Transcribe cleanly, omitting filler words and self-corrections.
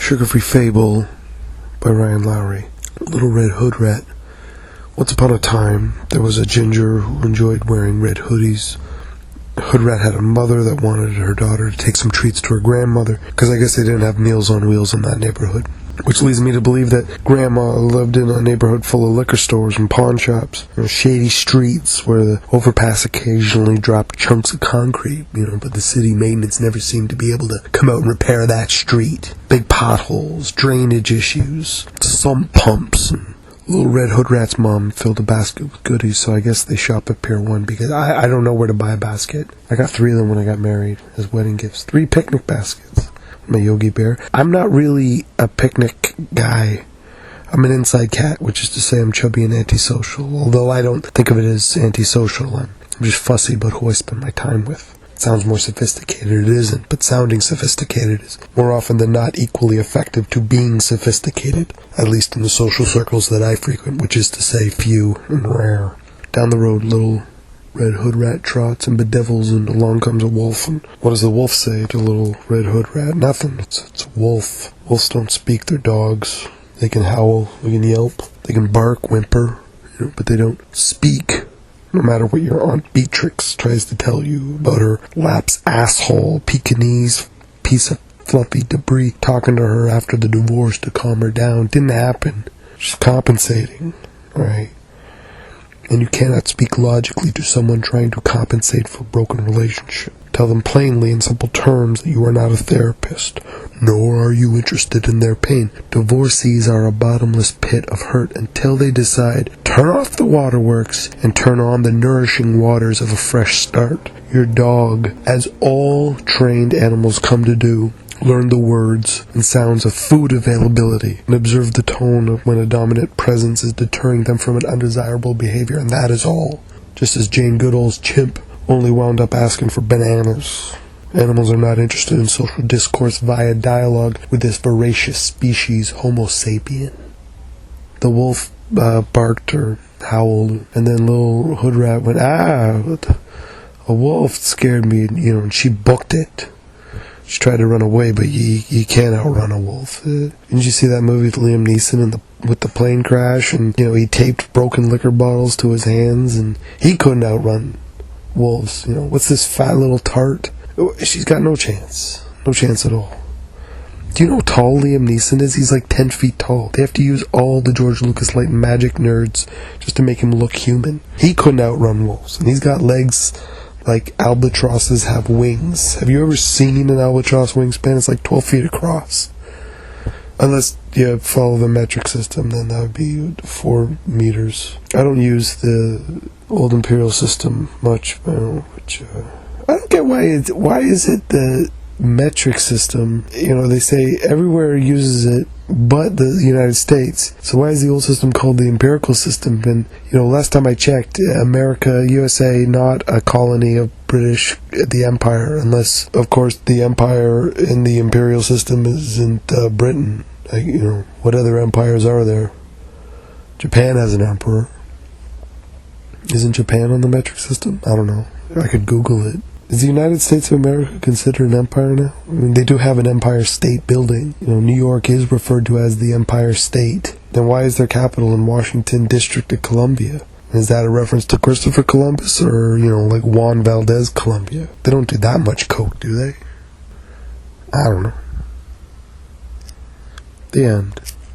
Sugar-Free Fable by Ryan Lowrie. Lil Red Hood Rat. Once upon a time, there was a ginger who enjoyed wearing red hoodies. Hood Rat had a mother that wanted her daughter to take some treats to her grandmother, because I guess they didn't have Meals on Wheels in that neighborhood. Which leads me to believe that Grandma lived in a neighborhood full of liquor stores and pawn shops, shady streets where the overpass occasionally dropped chunks of concrete, but the city maintenance never seemed to be able to come out and repair that street. Big potholes, drainage issues, sump pumps, and Lil Red Hood Rat's mom filled a basket with goodies, so I guess they shop at Pier 1 because I don't know where to buy a basket. I got 3 of them when I got married as wedding gifts. 3 picnic baskets. I'm a Yogi Bear. I'm not really a picnic guy. I'm an inside cat, which is to say I'm chubby and antisocial, although I don't think of it as antisocial. I'm just fussy about who I spend my time with. It sounds more sophisticated. It isn't, but sounding sophisticated is more often than not equally effective to being sophisticated, at least in the social circles that I frequent, which is to say few and rare. Down the road, Lil Red Hood Rat trots and bedevils, and along comes a wolf. And what does the wolf say to Lil Red Hood Rat? Nothing. It's a wolf. Wolves don't speak. They're dogs. They can howl. They can yelp. They can bark, whimper, but they don't speak. No matter what your Aunt Beatrix tries to tell you about her lap's asshole, Pekingese piece of fluffy debris, talking to her after the divorce to calm her down. Didn't happen. She's compensating, right? And you cannot speak logically to someone trying to compensate for a broken relationship. Tell them plainly in simple terms that you are not a therapist, nor are you interested in their pain. Divorcees are a bottomless pit of hurt until they decide, turn off the waterworks and turn on the nourishing waters of a fresh start. Your dog, as all trained animals come to do, learn the words and sounds of food availability and observe the tone of when a dominant presence is deterring them from an undesirable behavior, and that is all. Just as Jane Goodall's chimp only wound up asking for bananas. Animals are not interested in social discourse via dialogue with this voracious species, Homo sapien. The wolf barked or howled, and then Lil Hood Rat went, a wolf scared me, and she booked it. She tried to run away, but you can't outrun a wolf. Didn't you see that movie with Liam Neeson with the plane crash? And, he taped broken liquor bottles to his hands, and he couldn't outrun wolves. What's this fat little tart? She's got no chance. No chance at all. Do you know how tall Liam Neeson is? He's like 10 feet tall. They have to use all the George Lucas light magic nerds just to make him look human. He couldn't outrun wolves, and he's got legs like albatrosses have wings. Have you ever seen an albatross wingspan? It's like 12 feet across. Unless you follow the metric system, then that would be 4 meters. I don't use the old imperial system much, I don't get why is it the metric system? They say everywhere uses it but the United States. So why is the old system called the empirical system? And, last time I checked, America, USA, not a colony of British, the Empire, unless, of course, the empire in the imperial system isn't Britain. What other empires are there? Japan has an emperor. Isn't Japan on the metric system? I don't know. I could Google it. Is the United States of America considered an empire now? They do have an Empire State Building. New York is referred to as the Empire State. Then why is their capital in Washington, District of Columbia? Is that a reference to Christopher Columbus or, like Juan Valdez Columbia? They don't do that much coke, do they? I don't know. The end.